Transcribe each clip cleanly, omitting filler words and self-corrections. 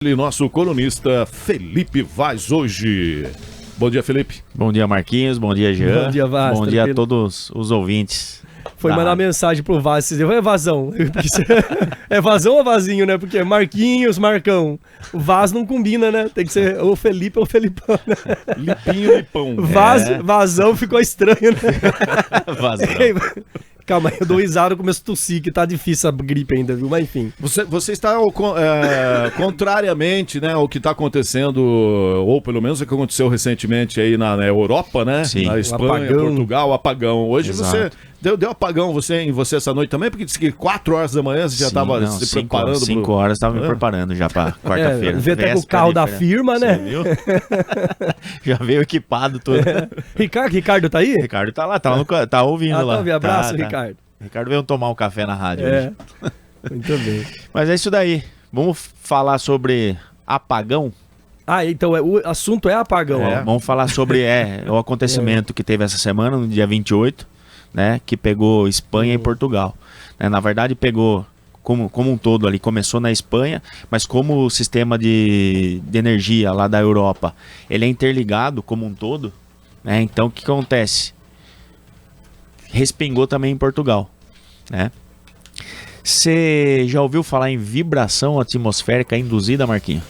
E nosso colunista Felipe Vaz hoje. Bom dia, Felipe. Bom dia, Marquinhos. Bom dia, Jean. Bom dia, Vaz. Bom dia a todos os ouvintes. Foi mandar mensagem pro Vaz, você deu, é Vazão. É Vazão ou Vazinho, né? Porque Marquinhos, Marcão. O Vaz não combina, né? Tem que ser ou Felipe ou Felipão, né? Lipinho, Lipão. Vazão ficou estranho, né? Vazão. Calma aí, eu dou risada, eu começo a tossir, que tá difícil a gripe ainda, viu? Mas enfim. Você está contrariamente, né, ao que está acontecendo, ou pelo menos o que aconteceu recentemente aí na Europa, né? Sim. Na Espanha, Portugal, apagão. Hoje Exato. você deu apagão em você essa noite também, porque disse que 4 horas da manhã você já estava se preparando. 5 horas estava me preparando já para quarta-feira. Vê até com o carro da firma, né? Você viu? Já veio equipado tudo. Ricardo tá aí? Ricardo tá lá, tá ouvindo lá. Tá, abraço, tá. Ricardo. Ricardo veio tomar um café na rádio hoje. Muito bem. Mas é isso daí. Vamos falar sobre apagão? Então o assunto é apagão. Vamos falar sobre o acontecimento que teve essa semana, no dia 28, né, que pegou Espanha e Portugal. Na verdade, pegou como um todo ali, começou na Espanha, mas como o sistema de energia lá da Europa, ele é interligado como um todo, né, então o que acontece? Respingou também em Portugal, né? Você já ouviu falar em vibração atmosférica induzida, Marquinhos?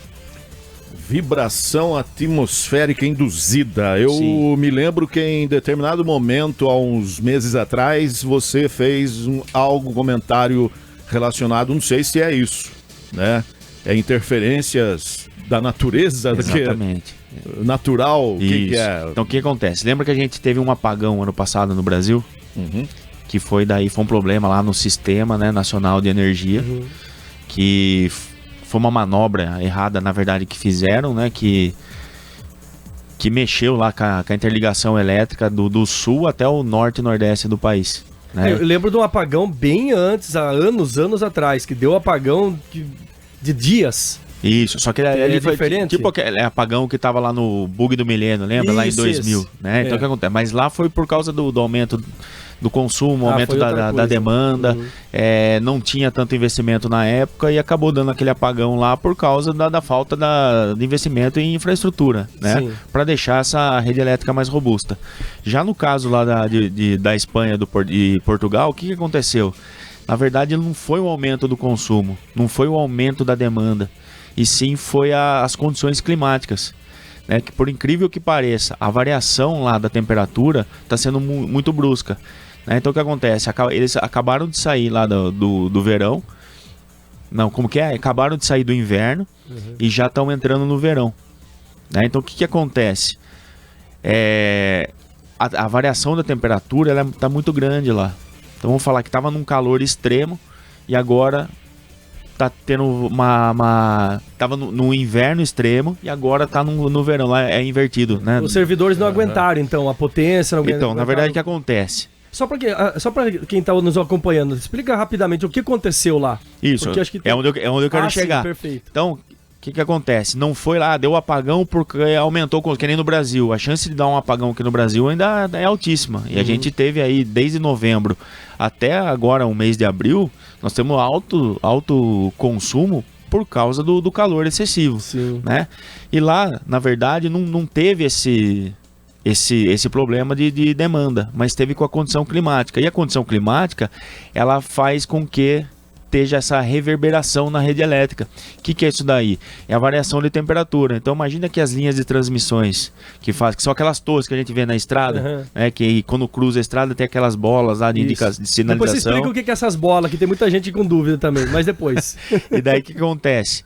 Vibração atmosférica induzida. Eu Sim. me lembro que em determinado momento, há uns meses atrás, você fez um comentário relacionado, não sei se é isso, né? É interferências da natureza, Exatamente. Natural, o que é? Então o que acontece? Lembra que a gente teve um apagão ano passado no Brasil? Uhum. Que foi um problema lá no sistema, né, nacional de energia, que foi uma manobra errada, na verdade, que fizeram, né, que mexeu lá com a interligação elétrica do sul até o norte e nordeste do país. Né? Eu lembro de um apagão bem antes, há anos atrás, que deu apagão de dias. Isso, só que ele foi diferente? tipo aquele apagão que tava lá no bug do milênio, lembra? Lá em 2000, né? Então o que acontece? Mas lá foi por causa do aumento do consumo, aumento da demanda, não tinha tanto investimento na época e acabou dando aquele apagão lá por causa da falta de investimento em infraestrutura, né? Para deixar essa rede elétrica mais robusta. Já no caso lá da Espanha e Portugal, o que aconteceu? Na verdade, não foi o aumento do consumo, não foi o aumento da demanda, e sim foi as condições climáticas, né? Que por incrível que pareça, a variação lá da temperatura está sendo muito brusca, né? Então o que acontece? Eles acabaram de sair lá do verão, não, como que é? Acabaram de sair do inverno e já estão entrando no verão, né? Então o que acontece? A variação da temperatura ela está muito grande lá. Então vamos falar que estava num calor extremo e agora tá tendo tava no inverno extremo e agora tá no verão, lá é invertido, né? Os servidores não aguentaram, então, a potência não aguentaram. Então, na verdade, o que acontece? Só para quem tá nos acompanhando, explica rapidamente o que aconteceu lá. Isso, porque acho que é onde eu quero chegar. Sim, perfeito. Então, o que acontece? Não foi lá, deu apagão porque aumentou, que nem no Brasil. A chance de dar um apagão aqui no Brasil ainda é altíssima. E a gente teve aí, desde novembro até agora, o mês de abril, nós temos alto consumo por causa do calor excessivo. Sim. Né? E lá, na verdade, não teve esse problema de demanda, mas teve com a condição climática. E a condição climática, ela faz com que esteja essa reverberação na rede elétrica. O que é isso daí? É a variação de temperatura. Então imagina que as linhas de transmissões que são aquelas torres que a gente vê na estrada, né, que quando cruza a estrada tem aquelas bolas lá de sinalização. Depois você explica o que é essas bolas, que tem muita gente com dúvida também, mas depois. E daí o que acontece?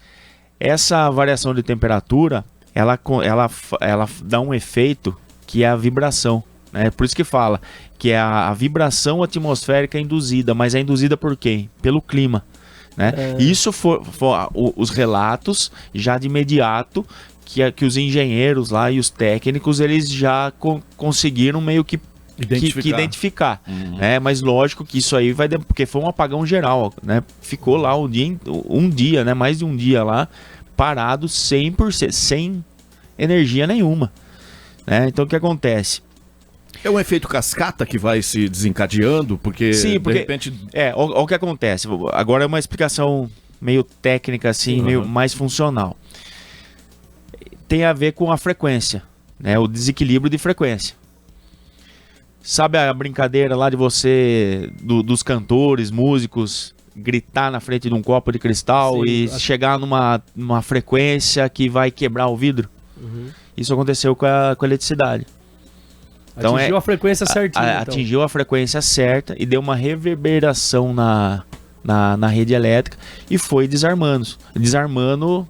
Essa variação de temperatura, ela dá um efeito que é a vibração. Por isso que fala que é a vibração atmosférica induzida, mas é induzida por quem? Pelo clima, né? Isso foram os relatos já de imediato que os engenheiros lá e os técnicos eles já conseguiram meio que identificar. Né? Mas lógico que isso aí porque foi um apagão geral, né? Ficou lá um dia, né? Mais de um dia lá parado 100%, sem energia nenhuma, né? Então o que acontece? É um efeito cascata que vai se desencadeando, porque, sim, porque de repente... Olha o que acontece. Agora é uma explicação meio técnica, assim, meio mais funcional. Tem a ver com a frequência, né? O desequilíbrio de frequência. Sabe a brincadeira lá de você, dos cantores, músicos, gritar na frente de um copo de cristal e chegar numa frequência que vai quebrar o vidro? Isso aconteceu com a eletricidade. Então, atingiu a frequência certinha. Atingiu a frequência certa e deu uma reverberação na rede elétrica e foi desarmando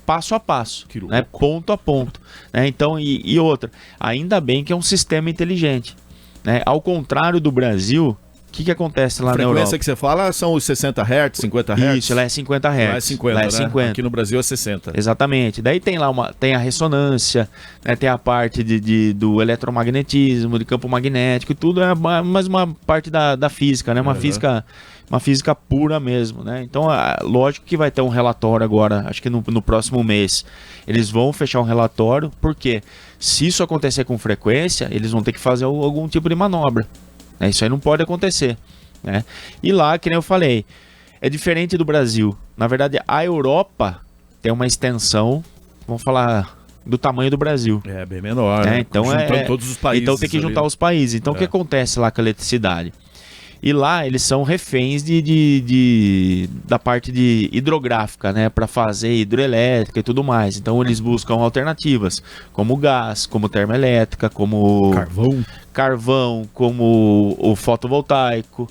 passo a passo, né? Ponto a ponto. Né? Então, e outra, ainda bem que é um sistema inteligente. Né? Ao contrário do Brasil, o que acontece lá na Europa? A frequência que você fala são os 60 Hz, 50 Hz? Isso, lá é 50 Hz. Lá é 50, lá é né? 50. Aqui no Brasil é 60. Exatamente. Daí tem lá tem a ressonância, né? Tem a parte do eletromagnetismo, de campo magnético, e tudo é mais uma parte da física, né? Uma física pura mesmo, né? Então, lógico que vai ter um relatório agora, acho que no próximo mês. Eles vão fechar um relatório, porque se isso acontecer com frequência, eles vão ter que fazer algum tipo de manobra. Né? Isso aí não pode acontecer. Né? E lá, que nem eu falei, é diferente do Brasil. Na verdade, a Europa tem uma extensão, vamos falar, do tamanho do Brasil. É bem menor, né? Então, juntando todos os países. Então tem que juntar os países. Então o que acontece lá com a eletricidade? E lá eles são reféns da parte de hidrográfica, né, para fazer hidroelétrica e tudo mais. Então eles buscam alternativas, como gás, como termoelétrica, como carvão, como o fotovoltaico,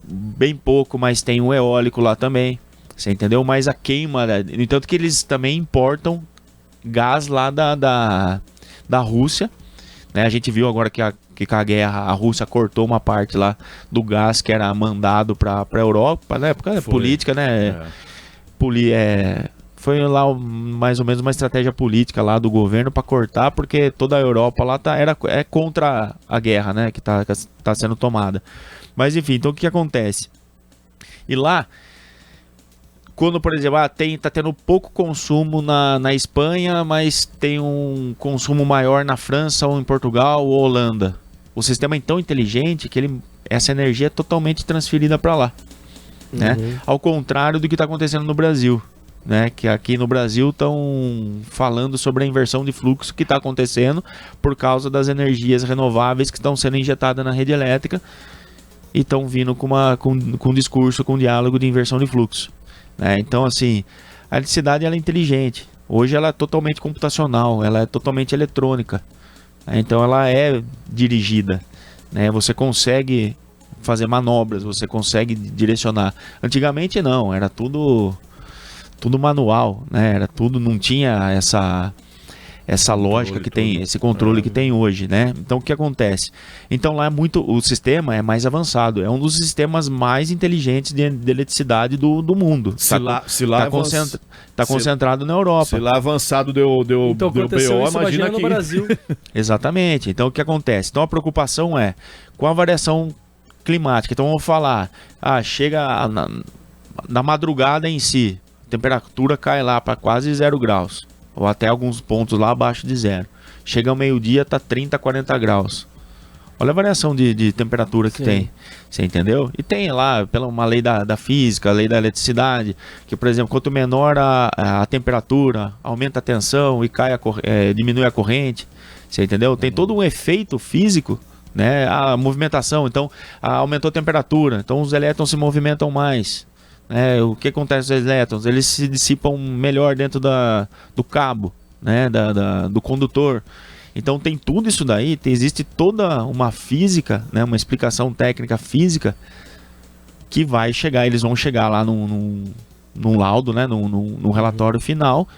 bem pouco, mas tem o eólico lá também. Você entendeu? Mas a queima, no entanto que eles também importam gás lá da Rússia. Né? A gente viu agora que com a guerra a Rússia cortou uma parte lá do gás que era mandado para a Europa, na época política, né? Foi lá mais ou menos uma estratégia política lá do governo para cortar, porque toda a Europa lá é contra a guerra, né? Que tá sendo tomada. Mas enfim, então o que acontece? E lá, quando, por exemplo, tá tendo pouco consumo na Espanha, mas tem um consumo maior na França ou em Portugal ou Holanda. O sistema é tão inteligente que essa energia é totalmente transferida para lá. Né? Ao contrário do que está acontecendo no Brasil. Né? Que aqui no Brasil estão falando sobre a inversão de fluxo que está acontecendo por causa das energias renováveis que estão sendo injetadas na rede elétrica e estão vindo com um discurso, com um diálogo de inversão de fluxo. Né? Então, assim, a eletricidade ela é inteligente. Hoje ela é totalmente computacional, ela é totalmente eletrônica. Então ela é dirigida, né? Você consegue fazer manobras, você consegue direcionar. Antigamente não, era tudo manual, né? Era tudo, não tinha essa lógica que tem, esse controle que tem hoje, né? Então o que acontece? Então lá o sistema é mais avançado, é um dos sistemas mais inteligentes de eletricidade do mundo. Está concentrado na Europa. Se lá avançado deu BO, imagina aqui. No Brasil. Exatamente. Então o que acontece? Então a preocupação é com a variação climática. Então vamos falar, chega na madrugada em si, a temperatura cai lá para quase 0 graus. Ou até alguns pontos lá abaixo de 0. Chega ao meio-dia, tá 30, 40 graus. Olha a variação de temperatura que tem. Você entendeu? E tem lá, pela uma lei da física, a lei da eletricidade, que, por exemplo, quanto menor a temperatura, aumenta a tensão e diminui a corrente. Você entendeu? Tem todo um efeito físico, né? A movimentação. Então, aumentou a temperatura. Então, os elétrons se movimentam mais. O que acontece com os elétrons? Eles se dissipam melhor dentro do cabo, né? Do condutor. Então tem tudo isso daí, existe toda uma física, né? Uma explicação técnica física que vai chegar, eles vão chegar lá num laudo, né? num relatório final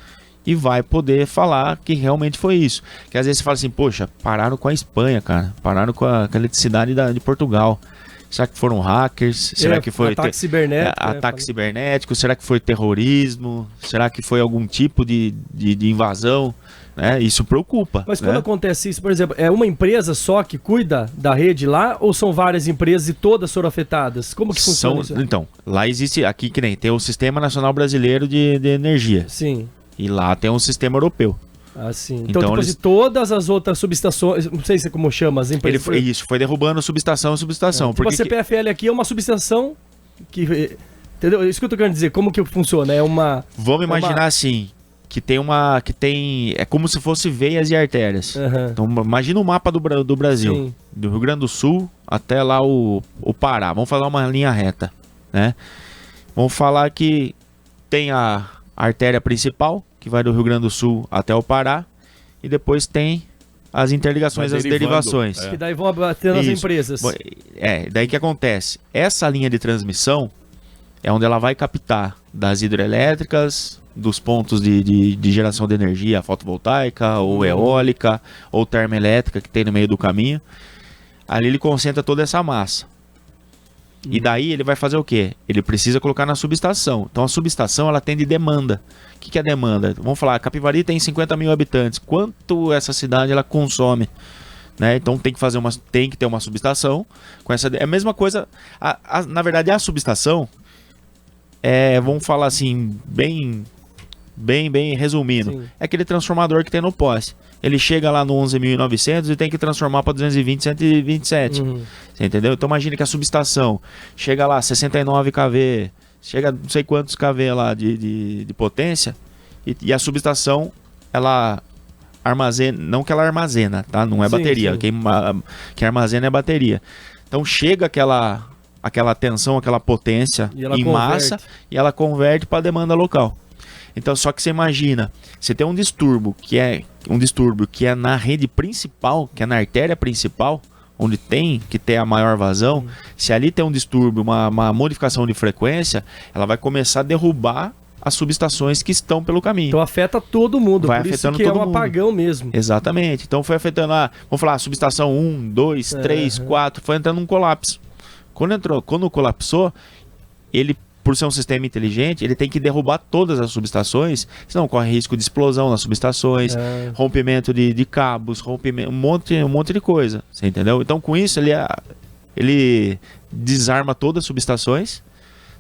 e vai poder falar que realmente foi isso. Que às vezes você fala assim, poxa, pararam com a Espanha, cara, pararam com a eletricidade de Portugal. Será que foram hackers? Será que foi ataque cibernético? Ataque cibernético? Será que foi terrorismo? Será que foi algum tipo de invasão? Né? Isso preocupa. Mas quando acontece isso, por exemplo, é uma empresa só que cuida da rede lá ou são várias empresas e todas foram afetadas? Como que funciona isso? Então, lá existe, aqui que nem tem o Sistema Nacional Brasileiro de Energia. Sim. E lá tem um sistema europeu. Sim. Então depois de todas as outras subestações, não sei se como chama as empresas. Foi derrubando subestação. Tipo a CPFL aqui é uma subestação que Entendeu? Isso que eu tô querendo dizer, como que funciona? Vamos imaginar assim, é como se fosse veias e artérias. Então imagina o mapa do Brasil, sim, do Rio Grande do Sul até lá o Pará. Vamos fazer uma linha reta, né? Vamos falar que tem a artéria principal, que vai do Rio Grande do Sul até o Pará, e depois tem as interligações, as derivações. Que daí vão abatendo as empresas. Daí que acontece? Essa linha de transmissão é onde ela vai captar das hidrelétricas, dos pontos de geração de energia fotovoltaica, ou eólica, ou termoelétrica que tem no meio do caminho. Ali ele concentra toda essa massa. E daí ele vai fazer o quê? Ele precisa colocar na subestação. Então a subestação ela tem de demanda. O que é demanda? Vamos falar, Capivari tem 50 mil habitantes. Quanto essa cidade ela consome? Né? Então tem que ter uma subestação. É a mesma coisa. Na verdade, a subestação vamos falar assim, bem resumindo. Sim. É aquele transformador que tem no poste. Ele chega lá no 11.900 e tem que transformar para 220, 127. Você entendeu? Então imagine que a subestação chega lá 69 kV, chega não sei quantos kV lá de potência, e a subestação ela armazena, não que ela armazena, tá? Não é bateria. Sim. Quem armazena é bateria. Então chega aquela tensão, aquela potência em massa, e ela converte para a demanda local. Então, só que você imagina, você tem um distúrbio que é na rede principal, que é na artéria principal, onde tem que ter a maior vazão. Se ali tem um distúrbio, uma modificação de frequência, ela vai começar a derrubar as subestações que estão pelo caminho. Então afeta todo mundo, vai por afetando isso que todo é um apagão mesmo. Exatamente. Então foi afetando vamos falar, a subestação 1, 2, 3, 4, foi entrando num colapso. Quando colapsou, ele, por ser um sistema inteligente, ele tem que derrubar todas as subestações, senão corre risco de explosão nas subestações, rompimento de cabos, um monte de coisa, você entendeu? Então com isso ele desarma todas as subestações,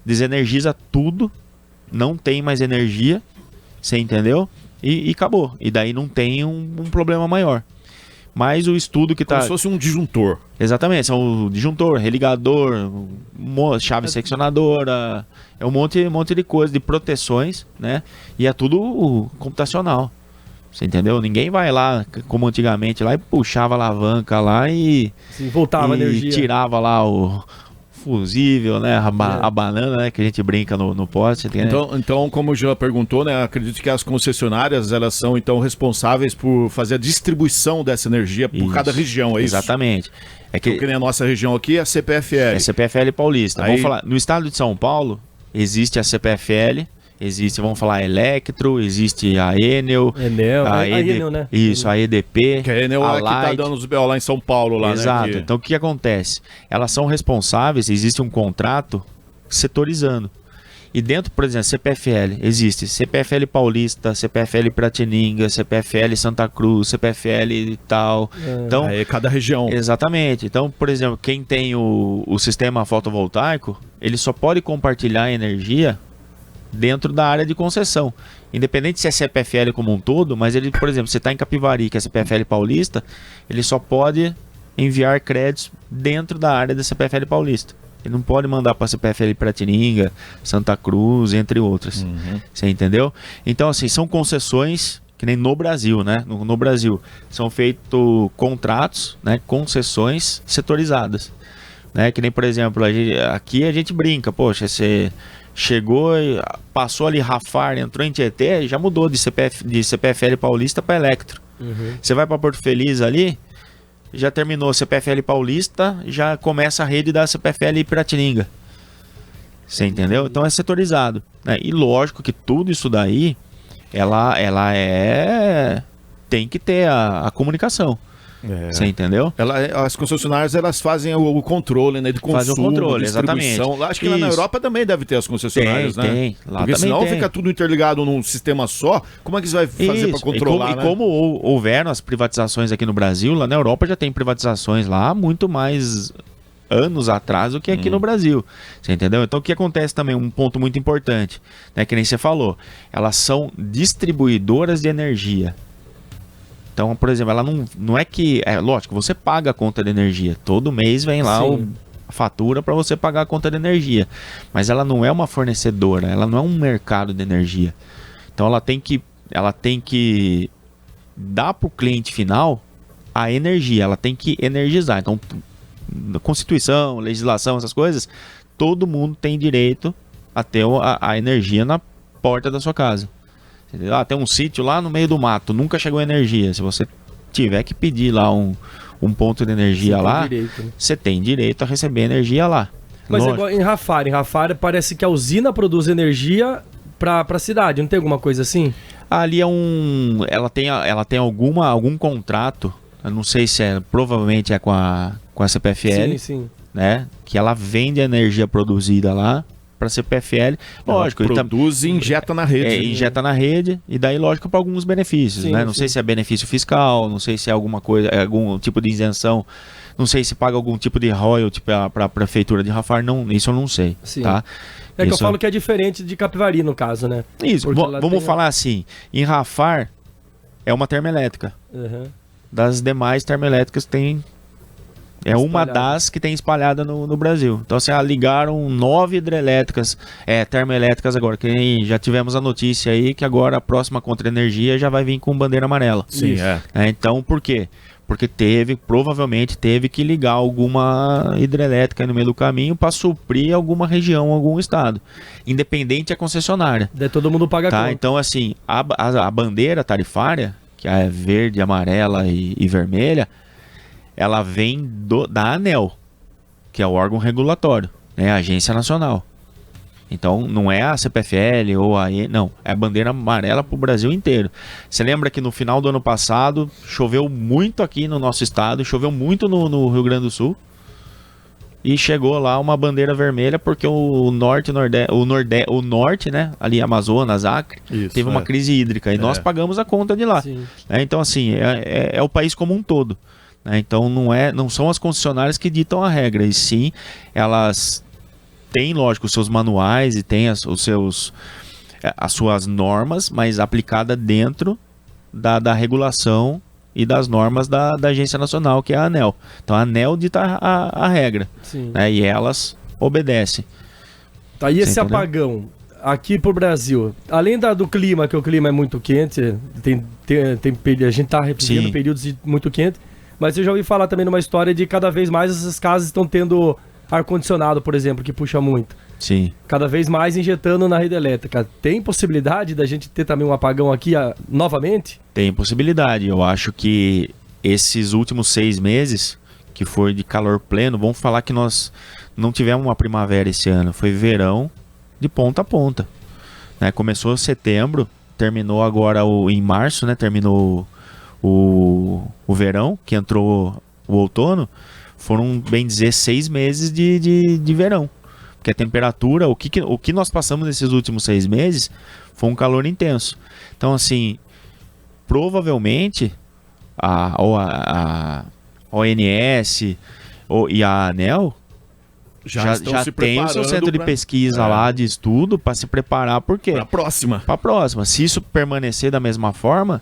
desenergiza tudo, não tem mais energia, você entendeu? E acabou. E daí não tem um problema maior. Mas o estudo que está... Como se fosse um disjuntor. Exatamente, são disjuntor, religador, chave seccionadora, é um monte de coisa, de proteções, né? E é tudo computacional, você entendeu? Ninguém vai lá, como antigamente, lá e puxava a alavanca lá e... Sim, voltava a energia. Tirava lá o fusível, né? A banana, né? Que a gente brinca no poste. Né? Então, como o Jean perguntou, né? Acredito que as concessionárias, elas são então responsáveis por fazer a distribuição dessa energia por cada região, é isso? Exatamente. Que nem a nossa região aqui é a CPFL. É a CPFL Paulista. Aí... Vamos falar, no estado de São Paulo, existe a CPFL, vamos falar, a Electro, existe a Enel, a Enel, né? Isso, a EDP, que a Enel é que tá dando os BO lá em São Paulo. Lá, exato, né? Então o que acontece? Elas são responsáveis, existe um contrato setorizando. E dentro, por exemplo, CPFL, existe CPFL Paulista, CPFL Piratininga, CPFL Santa Cruz, CPFL e tal. Então, aí cada região. Exatamente. Então, por exemplo, quem tem o sistema fotovoltaico, ele só pode compartilhar energia dentro da área de concessão. Independente se é CPFL como um todo, mas ele, por exemplo, você está em Capivari, que é CPFL Paulista, ele só pode enviar créditos dentro da área da CPFL Paulista. Ele não pode mandar para a CPFL Piratininga, Santa Cruz, entre outras. Você entendeu? Então, assim, são concessões que nem no Brasil, né? No Brasil, são feitos contratos, né? Concessões setorizadas. Né? Que nem, por exemplo, aqui a gente brinca, poxa, você chegou, passou ali Rafar, entrou em Tietê, já mudou de CPFL Paulista para Electro. Você vai para Porto Feliz ali, já terminou CPFL Paulista, já começa a rede da CPFL Piratininga. Você entendeu? Então é setorizado. Né? E lógico que tudo isso daí, tem que ter a comunicação. Você entendeu? As concessionárias, elas fazem o controle, né, de consumo, fazem o controle, distribuição. exatamente. Lá, acho que lá na Europa também deve ter as concessionárias, né? Tem. Lá porque também senão fica tudo interligado num sistema só. Como é que você vai fazer para controlar, E como houveram as privatizações aqui no Brasil, lá na Europa já tem privatizações lá muito mais anos atrás do que aqui no Brasil. Você entendeu? Então o que acontece também, um ponto muito importante, né, que nem você falou, elas são distribuidoras de energia. Então, por exemplo, ela não é que... lógico, você paga a conta de energia. Todo mês vem lá a fatura para você pagar a conta de energia. Mas ela não é uma fornecedora, ela não é um mercado de energia. Então ela tem que dar para o cliente final a energia, ela tem que energizar. Então, Constituição, legislação, essas coisas, todo mundo tem direito a ter a energia na porta da sua casa. Tem um sítio lá no meio do mato, nunca chegou energia. Se você tiver que pedir lá um ponto de energia lá, você tem direito a receber energia lá. Mas é igual em Rafar parece que a usina produz energia para a cidade, não tem alguma coisa assim? Ali ela tem algum contrato, eu não sei se provavelmente é com a CPFL, sim. Né? Que ela vende a energia produzida lá para a CPFL, lógico. Ela produz e injeta na rede. Injeta na rede, e daí, lógico, para alguns benefícios, né? Não sei se é benefício fiscal, não sei se é alguma coisa, algum tipo de isenção, não sei se paga algum tipo de royalty para a prefeitura de Rafar, isso eu não sei, tá? Que eu falo que é diferente de Capivari, no caso, né? Isso, vamos falar assim, em Rafar é uma termoelétrica. Das demais termoelétricas tem... É uma das que tem espalhada no Brasil. Então, assim, ligaram 9 hidrelétricas, termoelétricas agora, que já tivemos a notícia aí que agora a próxima contra-energia já vai vir com bandeira amarela. Sim, então, por quê? Porque provavelmente teve que ligar alguma hidrelétrica no meio do caminho para suprir alguma região, algum estado. Independente da concessionária. Daí todo mundo paga a conta. Então, assim, a bandeira tarifária, que é verde, amarela e vermelha, ela vem da ANEEL, que é o órgão regulatório, né, a Agência Nacional. Então, não é a CPFL ou não, é a bandeira amarela para o Brasil inteiro. Você lembra que no final do ano passado choveu muito aqui no nosso estado, choveu muito no Rio Grande do Sul, e chegou lá uma bandeira vermelha porque o norte, né, ali Amazonas, Acre, teve uma crise hídrica e nós pagamos a conta de lá. Então, assim, é o país como um todo. Então não são as concessionárias que ditam a regra, e sim elas têm, lógico, os seus manuais e têm as suas normas, mas aplicada dentro da regulação e das normas da Agência Nacional, que é a ANEEL. Então a ANEEL dita a regra, né, e elas obedecem. Tá, e esse apagão aqui pro Brasil, além do clima, que o clima é muito quente, a gente tá repetindo períodos muito quentes. Mas eu já ouvi falar também numa história de cada vez mais essas casas estão tendo ar-condicionado, por exemplo, que puxa muito. Sim. Cada vez mais injetando na rede elétrica. Tem possibilidade da gente ter também um apagão aqui novamente? Tem possibilidade. Eu acho que esses últimos 6 meses, que foi de calor pleno, vamos falar que nós não tivemos uma primavera esse ano. Foi verão de ponta a ponta. Né? Começou em setembro, terminou agora em março, né? Terminou o verão, que entrou o outono, foram, bem dizer, 6 meses de verão. Porque a temperatura, o que nós passamos nesses últimos 6 meses foi um calor intenso. Então, assim, provavelmente a ONS e a ANEEL já tem o seu centro de pesquisa lá, de estudo, para se preparar. Por quê? Para a próxima. Se isso permanecer da mesma forma,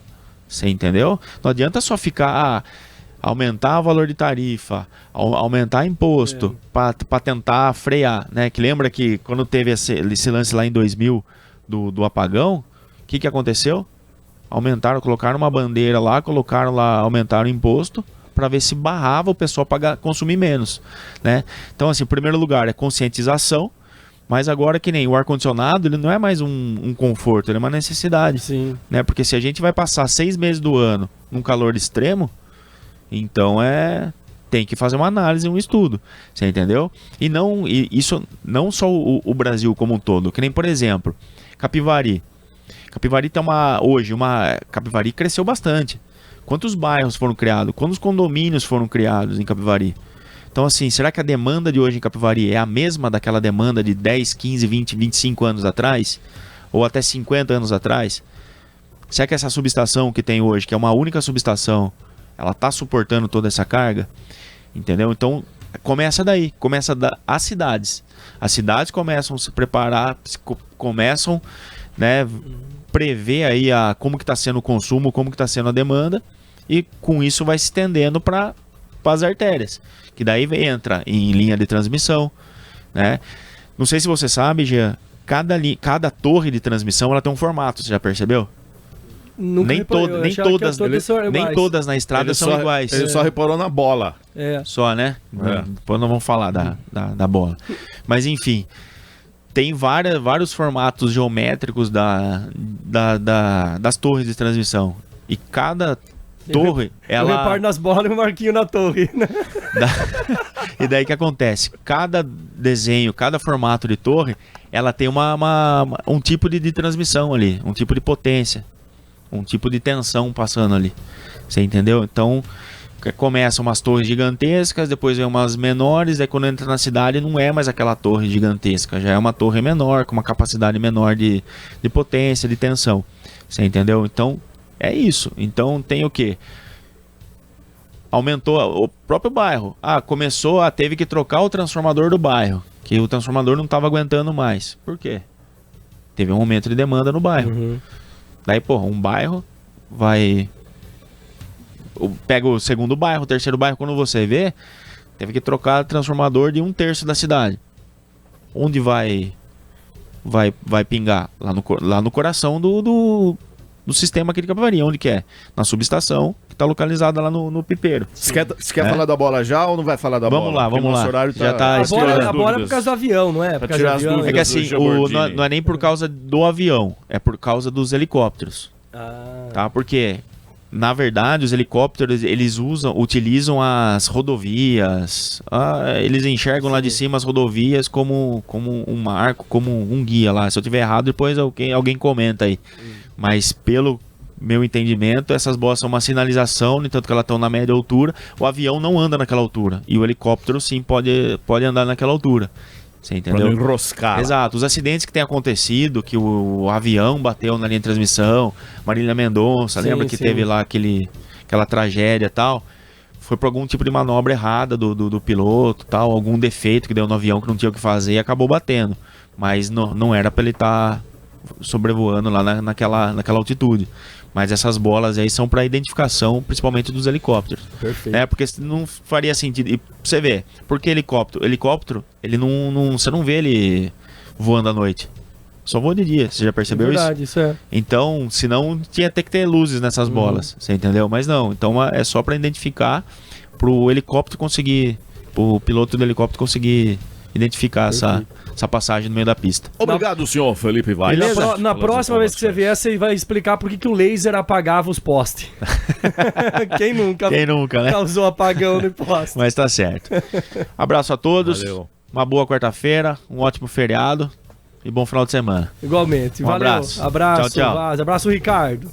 você entendeu? Não adianta só ficar aumentar o valor de tarifa, aumentar imposto para tentar frear, né? Que lembra que quando teve esse lance lá em 2000 do apagão, o que aconteceu? Colocaram uma bandeira lá, aumentaram o imposto para ver se barrava o pessoal para consumir menos, né? Então, assim, em primeiro lugar é conscientização. Mas agora, que nem o ar-condicionado, ele não é mais um conforto, ele é uma necessidade. Sim. Né? Porque se a gente vai passar 6 meses do ano num calor extremo, então tem que fazer uma análise, um estudo. Você entendeu? E isso não só o Brasil como um todo. Que nem, por exemplo, Capivari. Capivari tem Capivari cresceu bastante. Quantos bairros foram criados? Quantos condomínios foram criados em Capivari? Então, assim, será que a demanda de hoje em Capivari é a mesma daquela demanda de 10, 15, 20, 25 anos atrás? Ou até 50 anos atrás? Será que essa subestação que tem hoje, que é uma única subestação, ela está suportando toda essa carga? Entendeu? Então, começa daí. Começa as cidades. As cidades começam a se preparar, começam, né, prever aí como que está sendo o consumo, como que está sendo a demanda, e com isso vai se estendendo para para as artérias, que daí entra em linha de transmissão, né? Não sei se você sabe, Jean, cada torre de transmissão ela tem um formato, você já percebeu? Nem todas na estrada são iguais. Ele só reparou na bola. Só, né? Depois nós vamos falar da bola. Mas enfim, tem vários formatos geométricos das torres de transmissão. E cada torre, ela... Eu reparo nas bolas e um marquinho na torre, né? E daí que acontece? Cada desenho, cada formato de torre, ela tem um tipo de transmissão ali, um tipo de potência, um tipo de tensão passando ali. Você entendeu? Então, começam umas torres gigantescas, depois vem umas menores, daí quando entra na cidade não é mais aquela torre gigantesca, já é uma torre menor, com uma capacidade menor de potência, de tensão. Você entendeu? Então, é isso. Então, tem o quê? Aumentou o próprio bairro. Teve que trocar o transformador do bairro, que o transformador não estava aguentando mais. Por quê? Teve um aumento de demanda no bairro. Daí, um bairro pega o segundo bairro, o terceiro bairro, quando você vê, teve que trocar o transformador de 1/3 da cidade. Onde vai pingar? Lá no coração do sistema aqui de Capivari. Onde que é? Na subestação, que está localizada lá no Pipeiro. Você quer falar da bola já ou não vai falar da bola? Vamos lá. Horário já tá a bola é por causa do avião, não é? Por causa do avião. É que assim, não é nem por causa do avião, é por causa dos helicópteros. Tá? Porque, na verdade, os helicópteros, eles utilizam as rodovias, eles enxergam lá de cima as rodovias como um marco, como um guia lá. Se eu tiver errado, depois alguém comenta aí. Mas pelo meu entendimento, essas bolas são uma sinalização, no entanto que elas estão na média altura. O avião não anda naquela altura. E o helicóptero sim pode andar naquela altura. Você entendeu? Pra não enroscar. Exato. Os acidentes que têm acontecido, que o avião bateu na linha de transmissão, Marília Mendonça, lembra que teve lá aquela tragédia e tal? Foi por algum tipo de manobra errada do piloto, tal, algum defeito que deu no avião que não tinha o que fazer e acabou batendo. Mas não era para ele estar sobrevoando lá naquela altitude. Mas essas bolas aí são para identificação, principalmente dos helicópteros. Perfeito. Porque não faria sentido. E você vê, porque helicóptero, ele você não vê ele voando à noite. Só voa de dia, você já percebeu isso? Isso é. Então, senão tinha que ter luzes nessas bolas, você entendeu? Mas não, então é só para identificar, pro helicóptero conseguir, pro piloto do helicóptero conseguir identificar essa passagem no meio da pista. Obrigado, senhor Felipe Vaz. Na próxima vez que você vier, você vai explicar por que o laser apagava os postes. Quem nunca, né? Causou apagão no poste. Mas tá certo. Abraço a todos. Valeu. Uma boa quarta-feira, um ótimo feriado e bom final de semana. Igualmente. Um Valeu. abraço. Abraço, tchau. Vaz. Abraço, Ricardo.